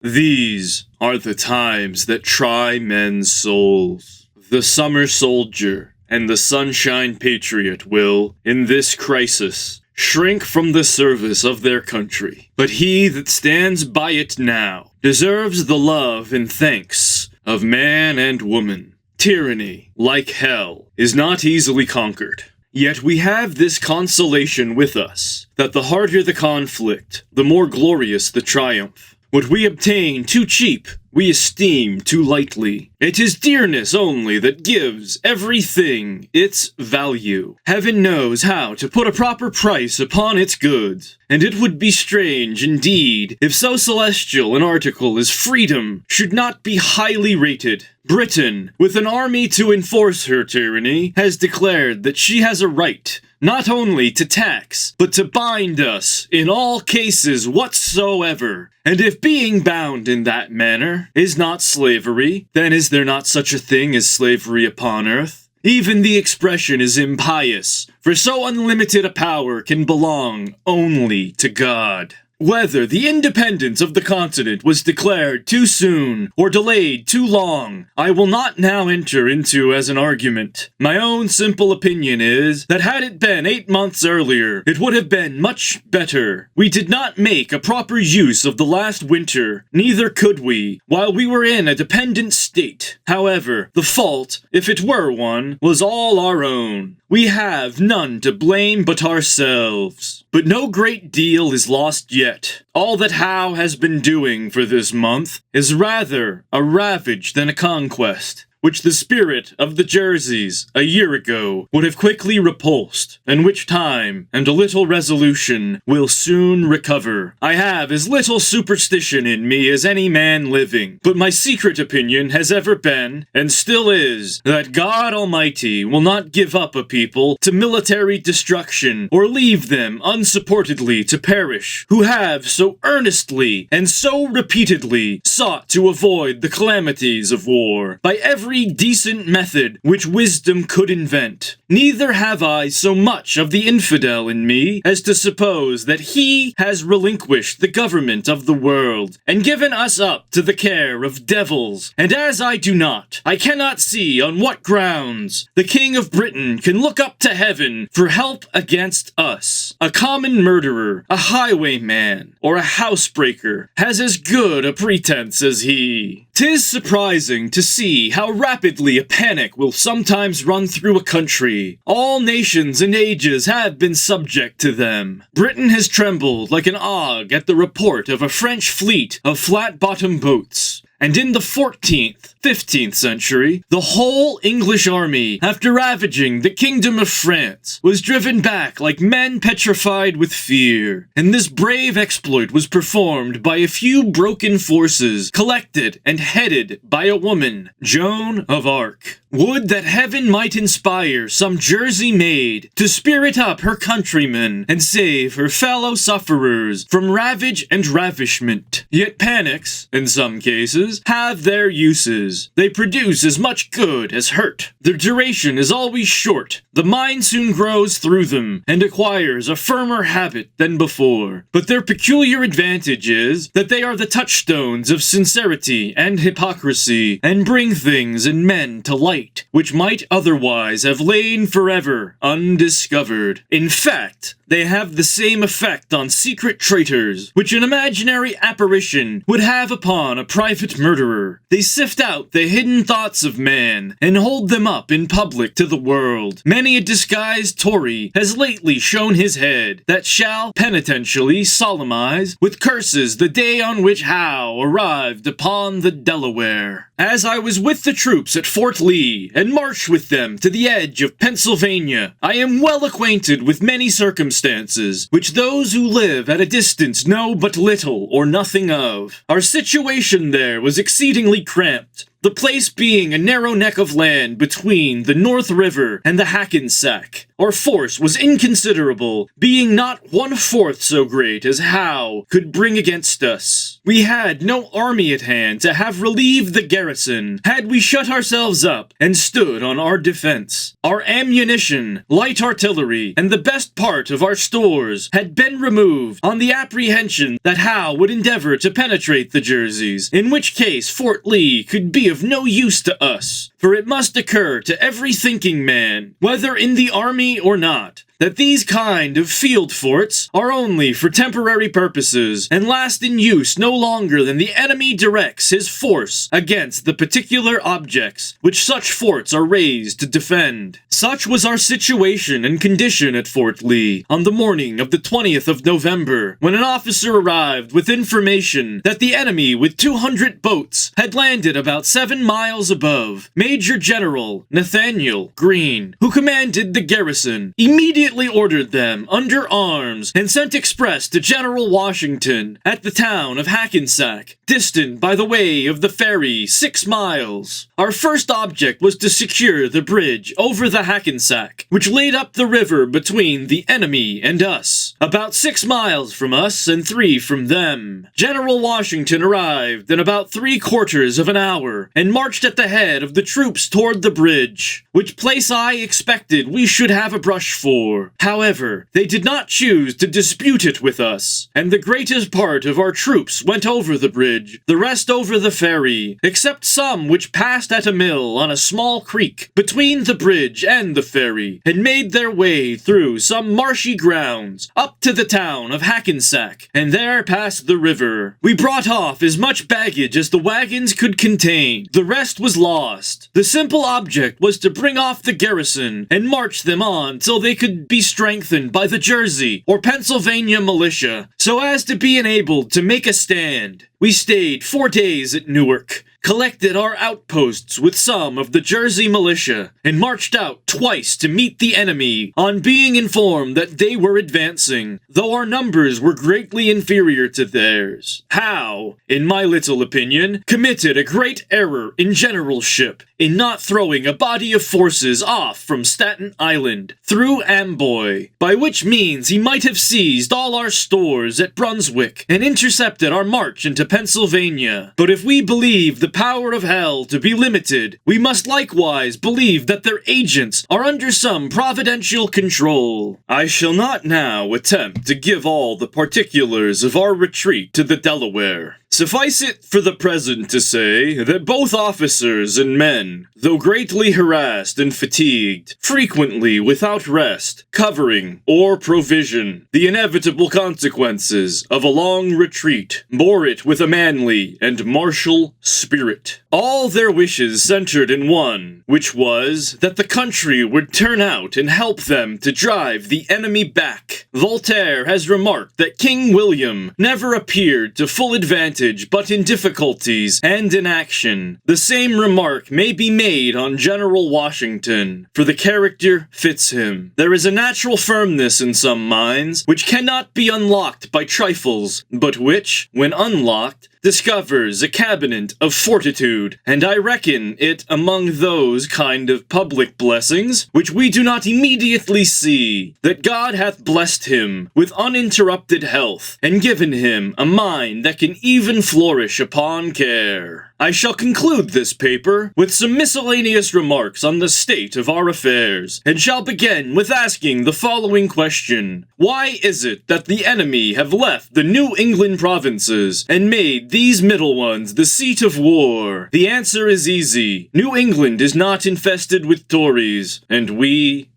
These are the times that try men's souls. The summer soldier and the sunshine patriot will, in this crisis, shrink from the service of their country. But he that stands by it now deserves the love and thanks of man and woman. Tyranny, like hell, is not easily conquered. Yet we have this consolation with us, that the harder the conflict, the more glorious the triumph. What we obtain too cheap, we esteem too lightly. It is dearness only that gives everything its value. Heaven knows how to put a proper price upon its goods, and it would be strange indeed if so celestial an article as freedom should not be highly rated. Britain, with an army to enforce her tyranny, has declared that she has a right not only to tax, but to bind us in all cases whatsoever. And if being bound in that manner is not slavery, then is there not such a thing as slavery upon earth? Even the expression is impious, for so unlimited a power can belong only to God. Whether the independence of the continent was declared too soon or delayed too long, I will not now enter into as an argument. My own simple opinion is that had it been 8 months earlier, it would have been much better. We did not make a proper use of the last winter, neither could we, while we were in a dependent state. However, the fault, if it were one, was all our own. We have none to blame but ourselves. But no great deal is lost yet. All that Howe has been doing for this month is rather a ravage than a conquest, which the spirit of the Jerseys a year ago would have quickly repulsed, and which time and a little resolution will soon recover. I have as little superstition in me as any man living, but my secret opinion has ever been, and still is, that God Almighty will not give up a people to military destruction, or leave them unsupportedly to perish, who have so earnestly and so repeatedly sought to avoid the calamities of war by every decent method which wisdom could invent. Neither have I so much of the infidel in me as to suppose that he has relinquished the government of the world, and given us up to the care of devils, and as I do not, I cannot see on what grounds the King of Britain can look up to heaven for help against us. A common murderer, a highwayman, or a housebreaker has as good a pretense as he. 'Tis surprising to see how rapidly a panic will sometimes run through a country. All nations and ages have been subject to them. Britain has trembled like an og at the report of a French fleet of flat-bottomed boats. And in the 14th, 15th century, the whole English army, after ravaging the kingdom of France, was driven back like men petrified with fear. And this brave exploit was performed by a few broken forces, collected and headed by a woman, Joan of Arc. Would that heaven might inspire some Jersey maid to spirit up her countrymen and save her fellow sufferers from ravage and ravishment. Yet panics, in some cases, have their uses. They produce as much good as hurt. Their duration is always short. The mind soon grows through them and acquires a firmer habit than before. But their peculiar advantage is that they are the touchstones of sincerity and hypocrisy, and bring things and men to light which might otherwise have lain forever undiscovered. In fact, they have the same effect on secret traitors which an imaginary apparition would have upon a private murderer. They sift out the hidden thoughts of man and hold them up in public to the world. Many a disguised Tory has lately shown his head that shall penitentially solemnize with curses the day on which Howe arrived upon the Delaware. As I was with the troops at Fort Lee and marched with them to the edge of Pennsylvania, I am well acquainted with many circumstances which those who live at a distance know but little or nothing of. Our situation there was exceedingly cramped. the place being a narrow neck of land between the North River and the Hackensack. Our force was inconsiderable, being not 1/4 so great as Howe could bring against us. We had no army at hand to have relieved the garrison had we shut ourselves up and stood on our defense. Our ammunition, light artillery, and the best part of our stores had been removed on the apprehension that Howe would endeavor to penetrate the Jerseys, in which case Fort Lee could be of no use to us, for it must occur to every thinking man, whether in the army or not, that these kind of field forts are only for temporary purposes, and last in use no longer than the enemy directs his force against the particular objects which such forts are raised to defend. Such was our situation and condition at Fort Lee on the morning of the 20th of November, when an officer arrived with information that the enemy with 200 boats had landed about 7 miles above. Major General Nathaniel Greene, who commanded the garrison, immediately ordered them under arms and sent express to General Washington at the town of Hackensack, distant by the way of the ferry 6 miles. Our first object was to secure the bridge over the Hackensack, which laid up the river between the enemy and us, about 6 miles from us and 3 from them. General Washington arrived in about 3/4 of an hour and marched at the head of the troops toward the bridge, which place I expected we should have a brush for. However, they did not choose to dispute it with us, and the greatest part of our troops went over the bridge, the rest over the ferry, except some which passed at a mill on a small creek between the bridge and the ferry, and made their way through some marshy grounds up to the town of Hackensack, and there passed the river. We brought off as much baggage as the wagons could contain. The rest was lost. The simple object was to bring off the garrison and march them on till they could be strengthened by the Jersey or Pennsylvania militia, so as to be enabled to make a stand. We stayed 4 days at Newark, collected our outposts with some of the Jersey militia, and marched out twice to meet the enemy on being informed that they were advancing, though our numbers were greatly inferior to theirs. Howe, in my little opinion, committed a great error in generalship in not throwing a body of forces off from Staten Island through Amboy, by which means he might have seized all our stores at Brunswick and intercepted our march into Pennsylvania. But if we believe the power of hell to be limited, we must likewise believe that their agents are under some providential control. I shall not now attempt to give all the particulars of our retreat to the Delaware. Suffice it for the present to say that both officers and men, though greatly harassed and fatigued, frequently without rest, covering, or provision, the inevitable consequences of a long retreat, bore it with a manly and martial spirit. All their wishes centered in one, which was that the country would turn out and help them to drive the enemy back. Voltaire has remarked that King William never appeared to full advantage but in difficulties and in action. The same remark may be made on General Washington, for the character fits him. There is a natural firmness in some minds which cannot be unlocked by trifles, but which, when unlocked, discovers a cabinet of fortitude, and I reckon it among those kind of public blessings which we do not immediately see, that God hath blessed him with uninterrupted health, and given him a mind that can even flourish upon care. I shall conclude this paper with some miscellaneous remarks on the state of our affairs, and shall begin with asking the following question. Why is it that the enemy have left the New England provinces and made these middle ones the seat of war? The answer is easy. New England is not infested with Tories, and we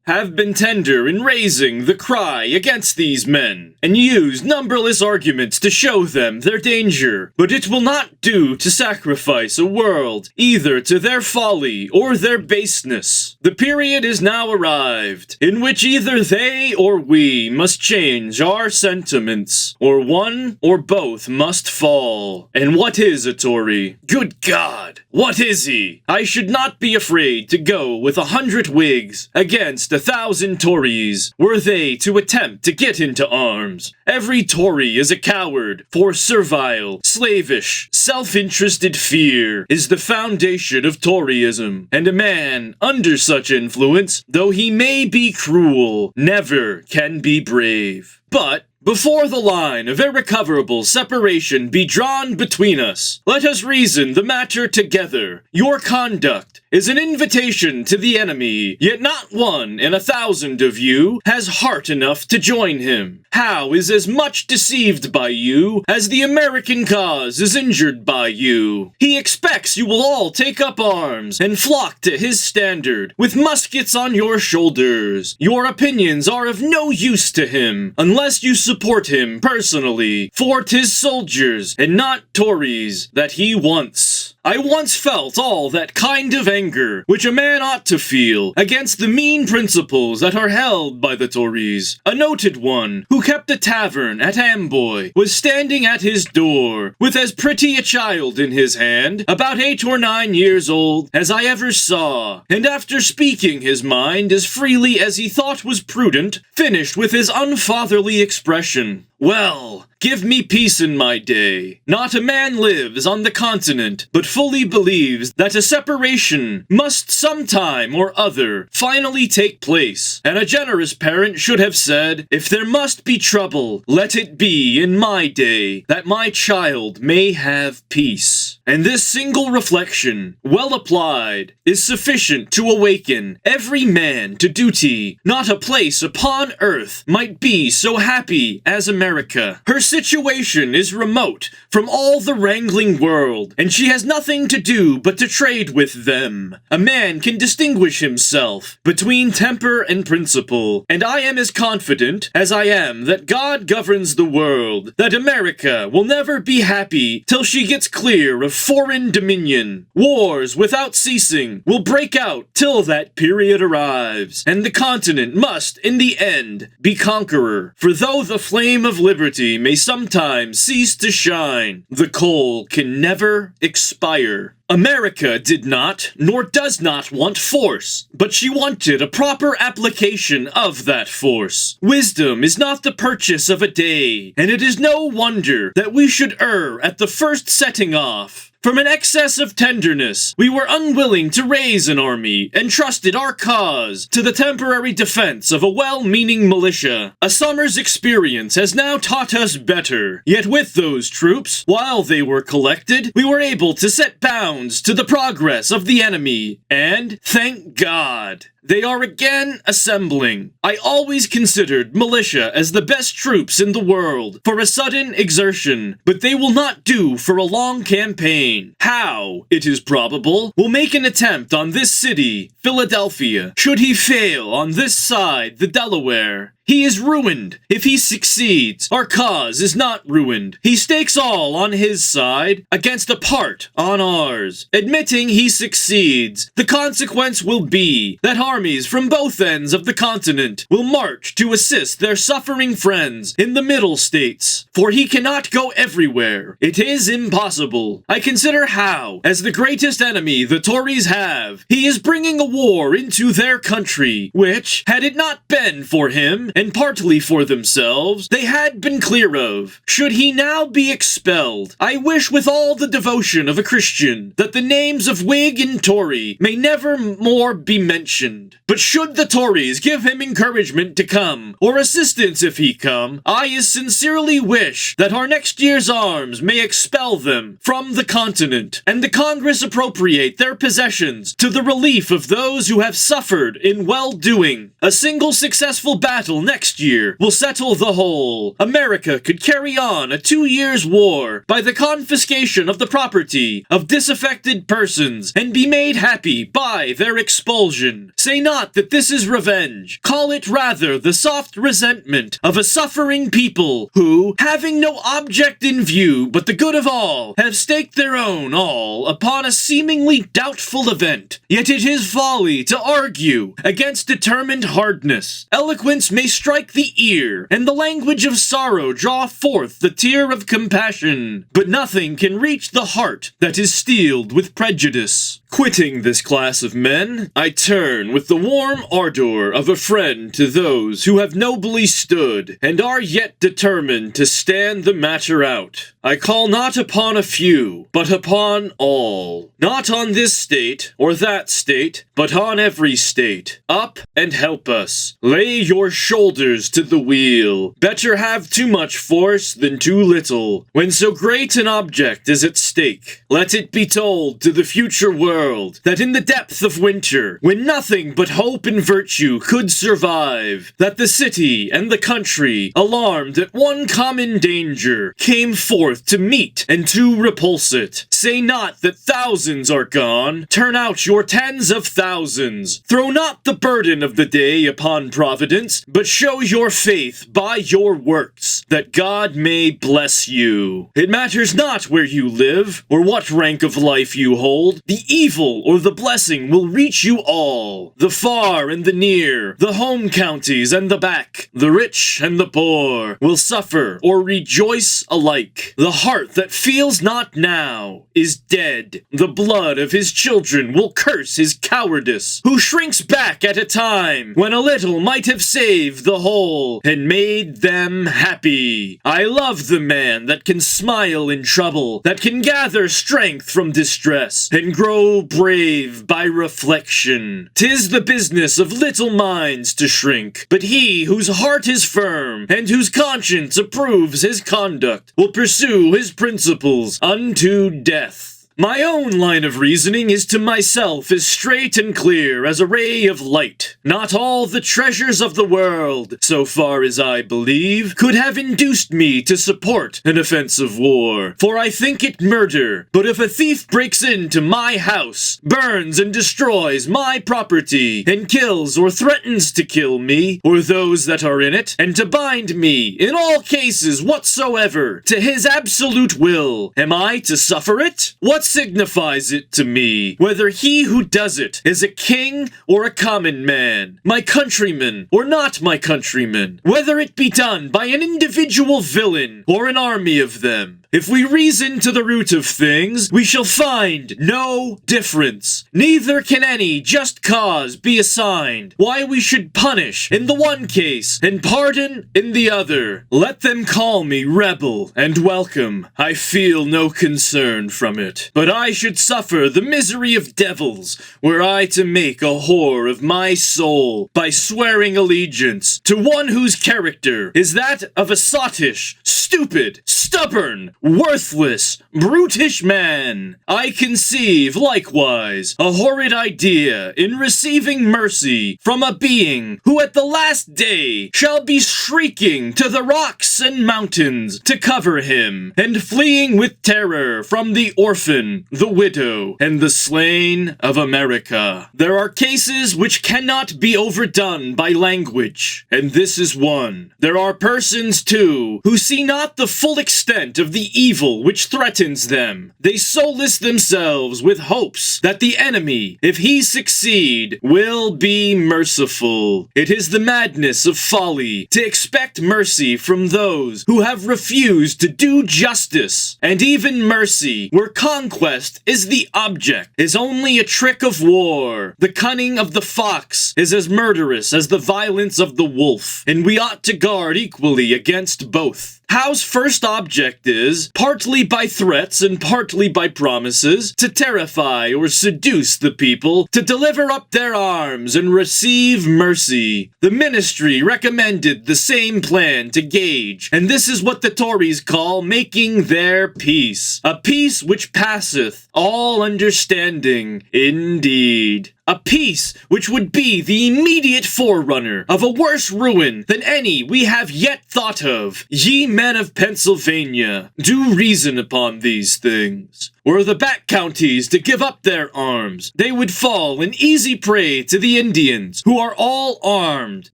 have been tender in raising the cry against these men, and used numberless arguments to show them their danger. But it will not do to sacrifice a world either to their folly or their baseness. The period is now arrived, in which either they or we must change our sentiments, or one or both must fall. And what is a Tory? Good God! What is he? I should not be afraid to go with 100 Whigs against 1,000 Tories were they to attempt to get into arms. Every Tory is a coward, for servile, slavish, self-interested fear is the foundation of Toryism, and a man under such influence, though he may be cruel, never can be brave. But before the line of irrecoverable separation be drawn between us, let us reason the matter together. Your conduct is an invitation to the enemy, yet not one in 1,000 of you has heart enough to join him. Howe is as much deceived by you as the American cause is injured by you. He expects you will all take up arms and flock to his standard, with muskets on your shoulders. Your opinions are of no use to him, unless you support him personally, for 'tis soldiers, and not Tories, that he wants. I once felt all that kind of anger which a man ought to feel against the mean principles that are held by the Tories. A noted one, who kept a tavern at Amboy, was standing at his door, with as pretty a child in his hand, about 8 or 9 years old, as I ever saw, and after speaking his mind as freely as he thought was prudent, finished with his unfatherly expression, "Well, give me peace in my day. Not a man lives on the continent, but fully believes that a separation must sometime or other finally take place, and a generous parent should have said, if there must be trouble, let it be in my day, that my child may have peace." And this single reflection, well applied, is sufficient to awaken every man to duty. Not a place upon earth might be so happy as America. Her situation is remote from all the wrangling world, and she has nothing to do but to trade with them. A man can distinguish himself between temper and principle, and I am as confident as I am that God governs the world, that America will never be happy till she gets clear of foreign dominion. Wars without ceasing will break out till that period arrives, and the continent must, in the end, be conqueror. For though the flame of liberty may sometimes cease to shine, the coal can never expire. America did not, nor does not want force, but she wanted a proper application of that force. Wisdom is not the purchase of a day, and it is no wonder that we should err at the first setting off. From an excess of tenderness, we were unwilling to raise an army, and trusted our cause to the temporary defense of a well-meaning militia. A summer's experience has now taught us better, yet with those troops, while they were collected, we were able to set bounds to the progress of the enemy, and, thank God, they are again assembling. I always considered militia as the best troops in the world for a sudden exertion, but they will not do for a long campaign. Howe, it is probable, will make an attempt on this city, Philadelphia. Should he fail on this side, the Delaware, he is ruined. If he succeeds, our cause is not ruined. He stakes all on his side against a part on ours. Admitting he succeeds, the consequence will be that armies from both ends of the continent will march to assist their suffering friends in the middle states. For he cannot go everywhere. It is impossible. I consider Howe as the greatest enemy the Tories have. He is bringing a war into their country, which, had it not been for him, and partly for themselves, they had been clear of. Should he now be expelled, I wish with all the devotion of a Christian that the names of Whig and Tory may never more be mentioned. But should the Tories give him encouragement to come, or assistance if he come, I as sincerely wish that our next year's arms may expel them from the continent, and the Congress appropriate their possessions to the relief of those who have suffered in well-doing. A single successful battle next year will settle the whole. America could carry on a 2 years' war by the confiscation of the property of disaffected persons, and be made happy by their expulsion. Say not that this is revenge. Call it rather the soft resentment of a suffering people who, having no object in view but the good of all, have staked their own all upon a seemingly doubtful event. Yet it is folly to argue against determined hardness. Eloquence may strike the ear, and the language of sorrow draw forth the tear of compassion, but nothing can reach the heart that is steeled with prejudice. Quitting this class of men, I turn with the warm ardor of a friend to those who have nobly stood, and are yet determined to stand the matter out. I call not upon a few, but upon all. Not on this state, or that state, but on every state. Up and help us. Lay your shoulders to the wheel. Better have too much force than too little. When so great an object is at stake, let it be told to the future world that in the depth of winter, when nothing but hope and virtue could survive, that the city and the country, alarmed at one common danger, came forth to meet and to repulse it. Say not that thousands are gone, turn out your tens of thousands. Throw not the burden of the day upon Providence, but show your faith by your works, that God may bless you. It matters not where you live, or what rank of life you hold, the evil or the blessing will reach you all. The far and the near, the home counties and the back, the rich and the poor, will suffer or rejoice alike. The heart that feels not now is dead. The blood of his children will curse his cowardice, who shrinks back at a time when a little might have saved the whole and made them happy. I love the man that can smile in trouble, that can gather strength from distress, and grow brave by reflection. 'Tis the business of little minds to shrink, but he whose heart is firm, and whose conscience approves his conduct, will pursue his principles unto death. My own line of reasoning is to myself as straight and clear as a ray of light. Not all the treasures of the world, so far as I believe, could have induced me to support an offensive war, for I think it murder. But if a thief breaks into my house, burns and destroys my property, and kills or threatens to kill me, or those that are in it, and to bind me, in all cases whatsoever, to his absolute will, am I to suffer it? What signifies it to me whether he who does it is a king or a common man, my countryman or not my countryman, whether it be done by an individual villain or an army of them? If we reason to the root of things, we shall find no difference. Neither can any just cause be assigned why we should punish in the one case and pardon in the other. Let them call me rebel and welcome. I feel no concern from it. But I should suffer the misery of devils were I to make a whore of my soul by swearing allegiance to one whose character is that of a sottish, stupid, stubborn, worthless, brutish man. I conceive, likewise, a horrid idea in receiving mercy from a being who at the last day shall be shrieking to the rocks and mountains to cover him, and fleeing with terror from the orphan, the widow, and the slain of America. There are cases which cannot be overdone by language, and this is one. There are persons, too, who see not the full extent of the evil which threatens them. They solace themselves with hopes that the enemy, if he succeed, will be merciful. It is the madness of folly to expect mercy from those who have refused to do justice, and even mercy, where conquest is the object, is only a trick of war. The cunning of the fox is as murderous as the violence of the wolf, and we ought to guard equally against both. Howe's first object is, partly by threats and partly by promises, to terrify or seduce the people to deliver up their arms and receive mercy. The ministry recommended the same plan to Gage, and this is what the Tories call making their peace. A peace which passeth all understanding, indeed. A peace which would be the immediate forerunner of a worse ruin than any we have yet thought of. Ye men of Pennsylvania, do reason upon these things. Were the back counties to give up their arms, they would fall an easy prey to the Indians, who are all armed.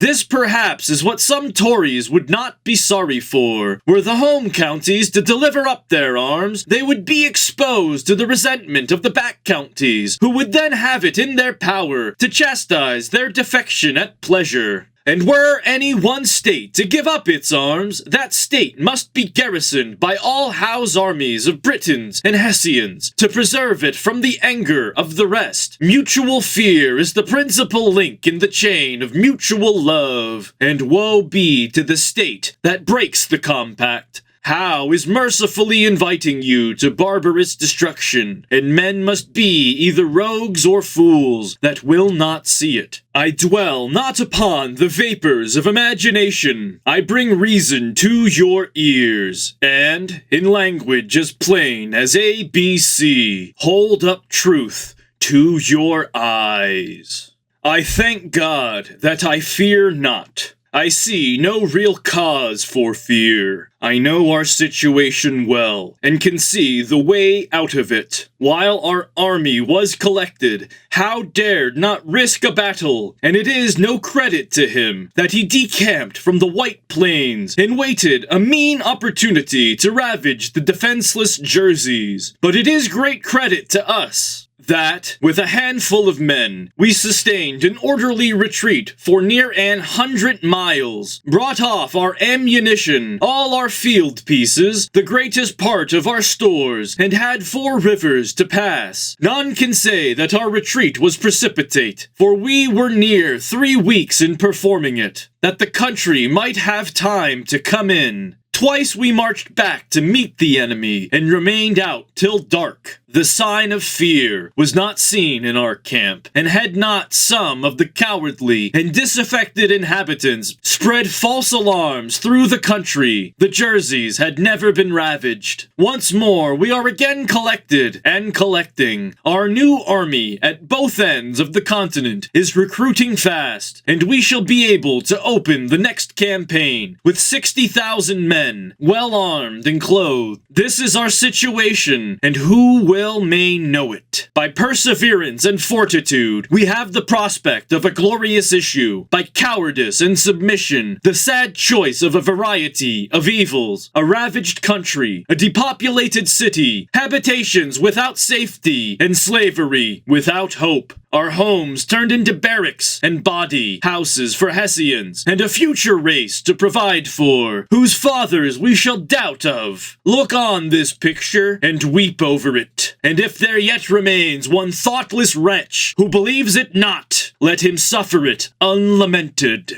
This perhaps is what some Tories would not be sorry for. Were the home counties to deliver up their arms, they would be exposed to the resentment of the back counties, who would then have it in their power to chastise their defection at pleasure. And were any one state to give up its arms, that state must be garrisoned by all Howe's armies of Britons and Hessians to preserve it from the anger of the rest. Mutual fear is the principal link in the chain of mutual love, and woe be to the state that breaks the compact. Howe is mercifully inviting you to barbarous destruction, and men must be either rogues or fools that will not see it. I dwell not upon the vapors of imagination. I bring reason to your ears, and, in language as plain as ABC, hold up truth to your eyes. I thank God that I fear not. I see no real cause for fear. I know our situation well, and can see the way out of it. While our army was collected, Howe dared not risk a battle, and it is no credit to him that he decamped from the White Plains and waited a mean opportunity to ravage the defenseless Jerseys. But it is great credit to us that, with a handful of men, we sustained an orderly retreat for near 100 miles, brought off our ammunition, all our field pieces, the greatest part of our stores, and had 4 rivers to pass. None can say that our retreat was precipitate, for we were near 3 weeks in performing it, that the country might have time to come in. Twice we marched back to meet the enemy, and remained out till dark. The sign of fear was not seen in our camp, and had not some of the cowardly and disaffected inhabitants spread false alarms through the country, the Jerseys had never been ravaged. Once more we are again collected and collecting. Our new army at both ends of the continent is recruiting fast, and we shall be able to open the next campaign with 60,000 men, well armed and clothed. This is our situation, and who will may know it. By perseverance and fortitude, we have the prospect of a glorious issue. By cowardice and submission, the sad choice of a variety of evils, a ravaged country, a depopulated city, habitations without safety, and slavery without hope. Our homes turned into barracks and body houses for Hessians, and a future race to provide for, whose fathers we shall doubt of. Look on this picture, and weep over it. And if there yet remains one thoughtless wretch who believes it not, let him suffer it unlamented.